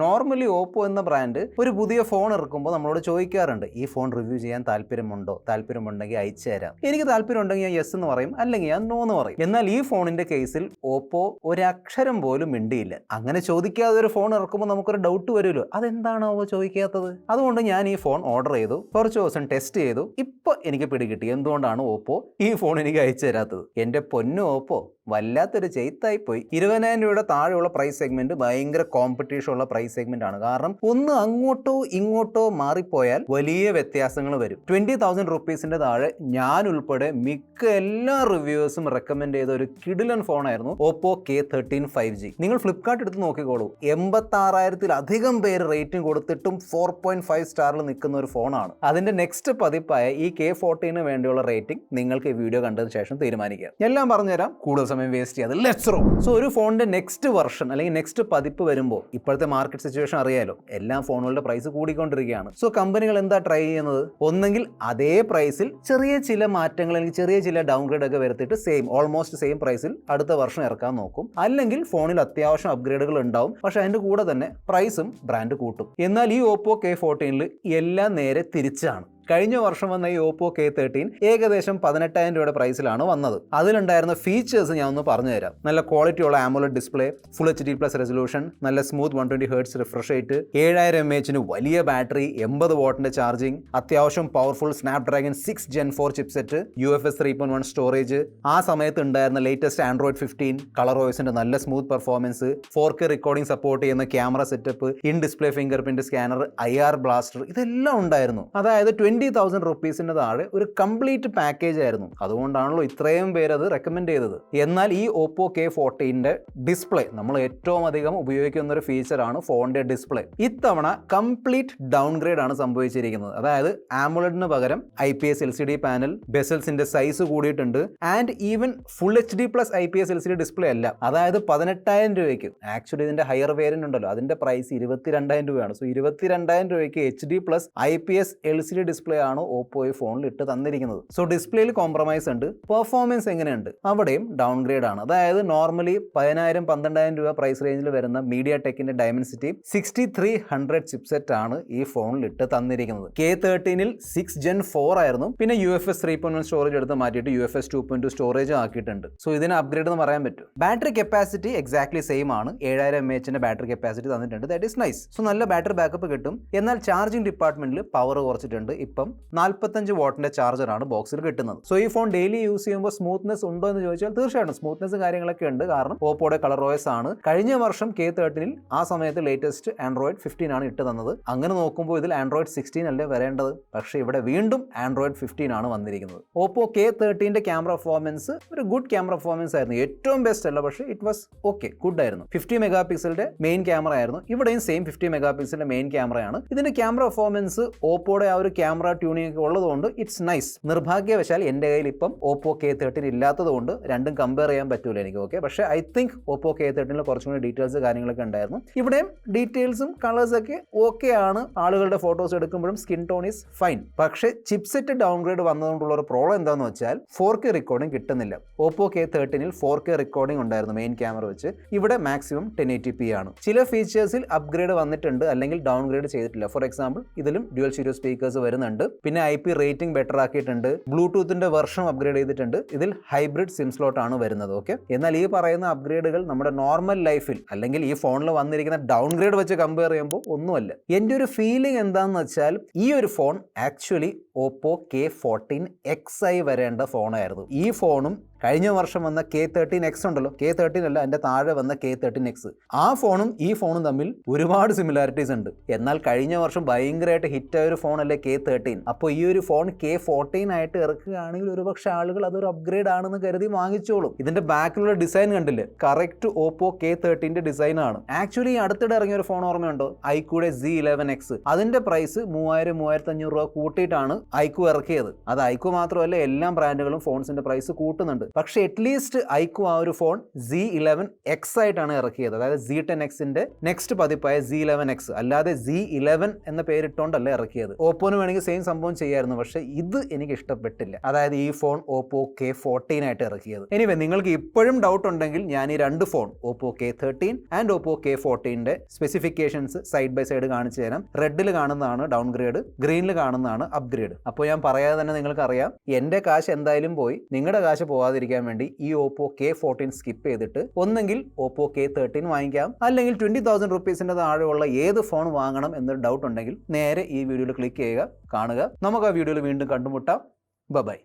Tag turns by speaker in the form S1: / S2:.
S1: Normally Oppo എന്ന brand ഒരു പുതിയ ഫോൺ ഇറക്കുമ്പോൾ നമ്മളോട് ചോദിക്കാറുണ്ട്, ഈ ഫോൺ റിവ്യൂ ചെയ്യാൻ താല്പര്യമുണ്ടെങ്കിൽ അയച്ചു തരാം. എനിക്ക് താല്പര്യമുണ്ടെങ്കിൽ ഞാൻ യെസ് എന്ന് പറയും, അല്ലെങ്കിൽ ഞാൻ നോ എന്ന് പറയും. എന്നാൽ ഈ ഫോണിന്റെ കേസിൽ ഓപ്പോ ഒരക്ഷരം പോലും മിണ്ടിയില്ല. അങ്ങനെ ചോദിക്കാതെ ഒരു ഫോൺ ഇറക്കുമ്പോൾ നമുക്കൊരു ഡൗട്ട് വരുമല്ലോ, അതെന്താണോ ചോദിക്കാത്തത്. അതുകൊണ്ട് ഞാൻ ഈ ഫോൺ ഓർഡർ ചെയ്തു, കുറച്ച് ദിവസം ടെസ്റ്റ് ചെയ്തു. ഇപ്പൊ എനിക്ക് പിടികിട്ടി എന്തുകൊണ്ടാണ് ഓപ്പോ ഈ ഫോൺ എനിക്ക് അയച്ചു തരാത്തത്. എന്റെ പൊന്നു ഓപ്പോ, വല്ലാത്തൊരു ചെയ്ത്തായി പോയി. 20,000 രൂപയുടെ താഴെയുള്ള പ്രൈസ് സെഗ്മെന്റ് ഭയങ്കര കോമ്പറ്റീഷൻ ഉള്ള പ്രൈസ് സെഗ്മെന്റ് ആണ്. കാരണം ഒന്ന് അങ്ങോട്ടോ ഇങ്ങോട്ടോ മാറിപ്പോയാൽ വലിയ വ്യത്യാസങ്ങൾ വരും. 20,000 റുപ്പീസിന്റെ താഴെ ഞാൻ ഉൾപ്പെടെ മിക്ക എല്ലാ റിവ്യൂവേഴ്സും റെക്കമെൻഡ് ചെയ്ത ഒരു കിടിലൻ ഫോണായിരുന്നു ഓപ്പോ K13 5G. നിങ്ങൾ ഫ്ലിപ്കാർട്ട് എടുത്ത് നോക്കിക്കോളൂ, 86,000-ലധികം പേര് റേറ്റിംഗ് കൊടുത്തിട്ടും 4.5 സ്റ്റാറിൽ നിൽക്കുന്ന ഒരു ഫോണാണ്. അതിന്റെ നെക്സ്റ്റ് പതിപ്പായ ഈ K14 വേണ്ടിയുള്ള റേറ്റിംഗ് നിങ്ങൾക്ക് ഈ വീഡിയോ കണ്ടതിന് ശേഷം തീരുമാനിക്കാം. എല്ലാം പറഞ്ഞുതരാം, കൂടുതൽ സമയം വേസ്റ്റ് ചെയ്യാതെ ലെറ്റ്സ് റോ. സോ ഒരു ഫോണിന്റെ നെക്സ്റ്റ് വെർഷൻ അല്ലെങ്കിൽ നെക്സ്റ്റ് പതിപ്പ് വരുമ്പോൾ ഇപ്പോഴത്തെ മാർക്കറ്റ് സിറ്റുവേഷൻ അറിയാലോ, എല്ലാ ഫോണുകളുടെ പ്രൈസ് കൂടിക്കൊണ്ടിരിക്കുകയാണ്. സോ കമ്പനികൾ എന്താ ട്രൈ ചെയ്യുന്നത്? ഒന്നെങ്കിൽ അതേ പ്രൈസിൽ ചെറിയ ചില മാറ്റങ്ങൾ അല്ലെങ്കിൽ ചെറിയ ചില ഡൗൺഗ്രേഡ് ഒക്കെ വരുത്തിയിട്ട് ഓൾമോസ്റ്റ് സെയിം പ്രൈസിൽ അടുത്ത വർഷം ഇറക്കാൻ നോക്കും. അല്ലെങ്കിൽ ഫോണിൽ അത്യാവശ്യം അപ്ഗ്രേഡുകൾ ഉണ്ടാവും, പക്ഷെ അതിന്റെ കൂടെ തന്നെ പ്രൈസും ബ്രാൻഡ് കൂട്ടും. എന്നാൽ ഈ ഓപ്പോ K14 എല്ലാം നേരെ തിരിച്ചാണ്. കഴിഞ്ഞ വർഷം വന്ന ഈ ഓപ്പോ K13 ഏകദേശം 18,000 രൂപയുടെ പ്രൈസിലാണ് വന്നത്. അതിലുണ്ടായിരുന്ന ഫീച്ചേഴ്സ് ഞാൻ ഒന്ന് പറഞ്ഞു തരാം. നല്ല ക്വാളിറ്റിയുള്ള AMOLED display, full HD+ resolution, നല്ല smooth 120 Hz refresh rate, 7000 mAh വലിയ ബാറ്ററി, 80 വാട്ടിന്റെ ചാർജിങ്, അത്യാവശ്യം powerful Snapdragon 6 Gen 4 chipset, UFS 3.1 storage, ആ സമയത്ത് ഉണ്ടായിരുന്ന ലേറ്റസ്റ്റ് ആൻഡ്രോയിഡ് 15, ColorOSന്റെ നല്ല smooth performance, 4K recording support ചെയ്യുന്ന camera setup, in display fingerprint scanner, IR blaster, ഇതെല്ലാം ഉണ്ടായിരുന്നു. അതായത് 20,000 റുപ്പീസിന്റെ താഴെ ഒരു കംപ്ലീറ്റ് പാക്കേജ് ആയിരുന്നു. അതുകൊണ്ടാണല്ലോ ഇത്രയും പേര് അത് റെക്കമെൻഡ് ചെയ്തത്. എന്നാൽ ഈ ഓപ്പോ K14 ഡിസ്പ്ലേ നമ്മൾ ഏറ്റവും അധികം ഉപയോഗിക്കുന്ന ഒരു ഫീച്ചറാണ് ഫോണിന്റെ ഡിസ്പ്ലേ. ഇത്തവണ കംപ്ലീറ്റ് ഡൗൺഗ്രേഡ് ആണ് സംഭവിച്ചിരിക്കുന്നത്. അതായത് AMOLEDന് പകരം IPS LCD പാനൽ, ബെസൽസിന്റെ സൈസ് കൂടിയിട്ടുണ്ട്, and even full HD+ IPS LCD display അല്ല. അതായത് 18,000 രൂപയ്ക്ക്, ആക്ച്വലി ഇതിന്റെ ഹയർ വേരിയന്റ് ഉണ്ടല്ലോ, അതിന്റെ പ്രൈസ് 22,000 രൂപയാണ്. സോ 22,000 രൂപയ്ക്ക് HD+ IPS LCD ഡിസ്പ്ലേ ആണ് ഓപ്പോ ഈ ഫോണിൽ ഇട്ട് തന്നിരിക്കുന്നത്. സോ ഡിസ്പ്ലേയിൽ കോംപ്രമൈസ് ഉണ്ട്. പെർഫോമൻസ് എങ്ങനെയുണ്ട്? അവിടെയും ഡൗൺഗ്രേഡ് ആണ്. അതായത് നോർമലി 10,000-12,000 രൂപ പ്രൈസ് റേഞ്ചിൽ വരുന്ന MediaTekന്റെ Dimensity 6300 ചിപ്സെറ്റ് ആണ് ഈ ഫോണിൽ ഇട്ട് തന്നിരിക്കുന്നത്. K13 6 Gen 4 ആയിരുന്നു. പിന്നെ UFS 3.1 സ്റ്റോറേജ് എടുത്ത് മാറ്റിയിട്ട് UFS 2.2 സ്റ്റോറേജ് ആക്കിയിട്ടുണ്ട്. സോ ഇതിന് അപ്ഗ്രേഡ് എന്ന് പറയാൻ പറ്റും. ബാറ്ററി കപ്പാസിറ്റി എക്സാക്ട്ലി സെയിം ആണ്. 7000 mAhന്റെ ബാറ്ററി കപ്പാസിറ്റി തന്നിട്ടുണ്ട്. That is nice. സോ നല്ല ബാറ്ററി ബാക്കപ്പ് കിട്ടും. എന്നാൽ ചാർജിംഗ് ഡിപ്പാർട്ട്മെന്റിൽ പവർ കുറച്ചിട്ടുണ്ട്. ഇപ്പം 45 വാട്ടിന്റെ ചാർജറാണ് ബോക്സിൽ കിട്ടുന്നത്. സോ ഈ ഫോൺ ഡെയിലി യൂസ് ചെയ്യുമ്പോൾ സ്മൂത്ത്നെസ് ഉണ്ടോ എന്ന് ചോദിച്ചാൽ തീർച്ചയായിട്ടും സ്മൂത്ത്നെസ് കാര്യങ്ങളൊക്കെ ഉണ്ട്. കാരണം ഓപ്പോയുടെ ColorOS ആണ്. കഴിഞ്ഞ വർഷം K13 ആ സമയത്ത് ലേറ്റസ്റ്റ് ആൻഡ്രോയിഡ് 15 ആണ് ഇട്ട് തന്നത്. അങ്ങനെ നോക്കുമ്പോൾ ഇതിൽ ആൻഡ്രോയിഡ് 16 അല്ലേ വരേണ്ടത്. പക്ഷേ ഇവിടെ വീണ്ടും ആൻഡ്രോയിഡ് 15 ആണ് വന്നിരിക്കുന്നത്. ഓപ്പോ K13 ക്യാമറ പെർഫോമൻസ് ഒരു ഗുഡ് ക്യാമറ പെർഫോമൻസ് ആയിരുന്നു. ഏറ്റവും ബെസ്റ്റ് അല്ല, പക്ഷേ ഇറ്റ് വാസ് ഓക്കെ, ഗുഡ് ആയിരുന്നു. 50 മെഗാ പിക്സലിന്റെ മെയിൻ ക്യാമറ ആയിരുന്നു. ഇവിടെയും സെയിം 50 മെഗാ പിക്സലിന്റെ മെയിൻ ക്യാമറയാണ്. ഇതിന്റെ ക്യാമറ പെർഫോമൻസ് ഓപ്പോയുടെ ആ ഒരു ക്യാമറ ട്യൂണിംഗ് ഒക്കെ ഉള്ളതുകൊണ്ട് ഇറ്റ്സ് നൈസ്. നിർഭാഗ്യവശാൽ എൻ്റെ കയ്യിൽ ഇപ്പം ഓപ്പോ K13 ഇല്ലാത്തത് കൊണ്ട് രണ്ടും കമ്പയർ ചെയ്യാൻ പറ്റൂല എനിക്ക്. ഓക്കെ, പക്ഷേ ഐ തിങ്ക് ഓപ്പോ K13 കുറച്ചും കൂടി ഡീറ്റെയിൽസ് കാര്യങ്ങളൊക്കെ ഉണ്ടായിരുന്നു. ഇവിടെയും ഡീറ്റെയിൽസും കളേഴ്സ് ഒക്കെ ഓക്കെ ആണ്. ആളുകളുടെ ഫോട്ടോസ് എടുക്കുമ്പോഴും സ്കിൻ ടോൺ ഈസ് ഫൈൻ. പക്ഷേ ചിപ്സെറ്റ് ഡൗൺഗ്രേഡ് വന്നതുകൊണ്ടുള്ള ഒരു പ്രോബ്ലം എന്താണെന്ന് വെച്ചാൽ 4K റെക്കോർഡിംഗ് കിട്ടുന്നില്ല. ഓപ്പോ K13 4K റെക്കോർഡിംഗ് ഉണ്ടായിരുന്നു മെയിൻ ക്യാമറ വെച്ച്. ഇവിടെ മാക്സിമം 1080p ആണ്. ചില ഫീച്ചേഴ്സിൽ അപ്ഗ്രേഡ് വന്നിട്ടുണ്ട്, അല്ലെങ്കിൽ ഡൗൺഗ്രേഡ് ചെയ്തിട്ടില്ല. ഫോർ എക്സാമ്പിൾ ഇതിലും ഡ്യുവൽ സ്റ്റീരിയോ സ്പീക്കേഴ്സ് വരുന്നുണ്ട്. പിന്നെ IP റേറ്റിംഗ് ബെറ്റർ ആക്കിയിട്ടുണ്ട്. ബ്ലൂടൂത്തിന്റെ വെർഷൻ അപ്ഗ്രേഡ് ചെയ്തിട്ടുണ്ട്. ഇതിൽ ഹൈബ്രിഡ് സിം സ്ലോട്ട് ആണ് വരുന്നത്. ഓക്കെ, എന്നാൽ ഈ പറയുന്ന അപ്ഗ്രേഡുകൾ നമ്മുടെ നോർമൽ ലൈഫിൽ അല്ലെങ്കിൽ ഈ ഫോണിൽ വന്നിരിക്കുന്ന ഡൗൺഗ്രേഡ് വെച്ച് കമ്പയർ ചെയ്യുമ്പോൾ ഒന്നുമല്ല. എൻ്റെ ഒരു ഫീലിംഗ് എന്താണെന്ന് വെച്ചാൽ ഈ ഒരു ഫോൺ ആക്ച്വലി ഓപ്പോ K14Xi വരേണ്ട ഫോണായിരുന്നു. ഈ ഫോണും കഴിഞ്ഞ വർഷം വന്ന K13X ഉണ്ടല്ലോ, K13 അല്ല, അതിന്റെ താഴെ വന്ന K13X, ആ ഫോണും ഈ ഫോണും തമ്മിൽ ഒരുപാട് സിമിലാരിറ്റീസ് ഉണ്ട്. എന്നാൽ കഴിഞ്ഞ വർഷം ഭയങ്കരമായിട്ട് ഹിറ്റായ ഒരു ഫോൺ അല്ലേ K13. അപ്പോൾ ഈ ഒരു ഫോൺ K14 ആയിട്ട് ഇറക്കുകയാണെങ്കിൽ ഒരുപക്ഷെ ആളുകൾ അതൊരു അപ്ഗ്രേഡ് ആണെന്ന് കരുതി വാങ്ങിച്ചോളും. ഇതിന്റെ ബാക്കിലുള്ള ഡിസൈൻ കണ്ടില്ലേ, കറക്റ്റ് ഓപ്പോ K13 ഡിസൈൻ ആണ്. ആക്ച്വലി അടുത്തിടെ ഇറങ്ങിയ ഒരു ഫോൺ ഓർമ്മയുണ്ടോ, ഐക്യൂടെ Z11X. അതിന്റെ പ്രൈസ് 3,000-3,500 രൂപ കൂട്ടിയിട്ടാണ് ഐക്യു ഇറക്കിയത്. അത് ഐക്യു മാത്രമല്ല, എല്ലാ ബ്രാൻഡുകളും ഫോൺസിന്റെ പ്രൈസ് കൂട്ടുന്നുണ്ട്. പക്ഷേ അറ്റ്ലീസ്റ്റ് ഐക്യു ആ ഒരു ഫോൺ Z11X ആയിട്ടാണ് ഇറക്കിയത്. അതായത് Z10Xന്റെ നെക്സ്റ്റ് പതിപ്പായ Z11X, അല്ലാതെ Z11 എന്ന പേരിട്ടോണ്ടല്ല ഇറക്കിയത്. ഓപ്പോന് വേണമെങ്കിൽ സെയിം സംഭവം ചെയ്യായിരുന്നു, പക്ഷേ ഇത് എനിക്ക് ഇഷ്ടപ്പെട്ടില്ല. അതായത് ഈ ഫോൺ ഓപ്പോ K14 ആയിട്ട് ഇറക്കിയത്. എനിവേ, നിങ്ങൾക്ക് ഇപ്പോഴും ഡൗട്ട് ഉണ്ടെങ്കിൽ ഞാൻ ഈ രണ്ട് phone Oppo K13 and Oppo K14ന്റെ സ്പെസിഫിക്കേഷൻസ് സൈഡ് ബൈ സൈഡ് കാണിച്ചു തരാം. റെഡിൽ കാണുന്നതാണ് ഡൗൺഗ്രേഡ്, ഗ്രീനിൽ കാണുന്നതാണ് അപ്ഗ്രേഡ്. അപ്പോൾ ഞാൻ പറയാതെ തന്നെ നിങ്ങൾക്ക് അറിയാം എൻ്റെ കാശ് എന്തായാലും പോയി. നിങ്ങളുടെ കാശ് പോകാതിരിക്കാൻ വേണ്ടി ഈ ഓപ്പോ K14 സ്കിപ്പ് ചെയ്തിട്ട് ഒന്നെങ്കിൽ ഓപ്പോ K13 വാങ്ങിക്കാം, അല്ലെങ്കിൽ 20,000 റുപ്പീസിന്റെ താഴെയുള്ള ഏത് ഫോൺ വാങ്ങണം എന്നൊരു ഡൗട്ട് ഉണ്ടെങ്കിൽ നേരെ ഈ വീഡിയോയിൽ ക്ലിക്ക് ചെയ്യുക, കാണുക. നമുക്ക് ആ വീഡിയോയിൽ വീണ്ടും കണ്ടുമുട്ടാം. ബൈ.